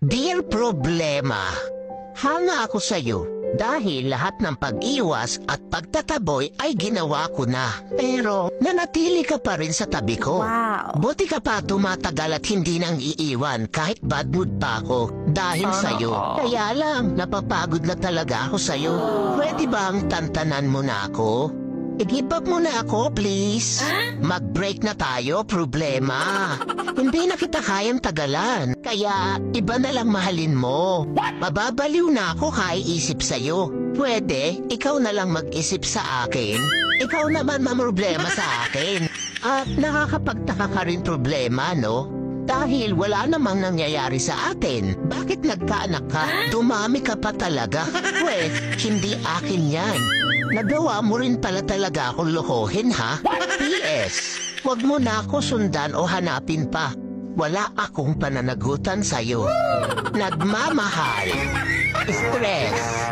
Dear Problema, hanga ako sa'yo dahil lahat ng pag-iwas at pagtataboy ay ginawa ko na. Pero nanatili ka pa rin sa tabi ko. Wow. Buti ka pa tumatagal at hindi nang iiwan kahit bad mood pa ako dahil sa'yo. Kaya lang, napapagod na talaga ako sa'yo. Pwede bang tantanan mo na ako? I-give up mo na ako, please. Mag-break na tayo, Problema. Hindi na kita kayang tagalan. Kaya, iba na lang mahalin mo. Mababaliw na ako kaiisip sa'yo. Pwede, ikaw na lang mag-isip sa akin. Ikaw naman mamroblema sa akin. At nakakapagtaka ka rin, Problema, no? Dahil wala namang nangyayari sa atin. Bakit nagkaanak ka? Dumami ka pa talaga. Hindi akin yan. Nagawa mo rin pala talaga akong lokohin, ha? P.S. Huwag mo na ako sundan o hanapin pa. Wala akong pananagutan sa'yo. Nagmamahal. Stress.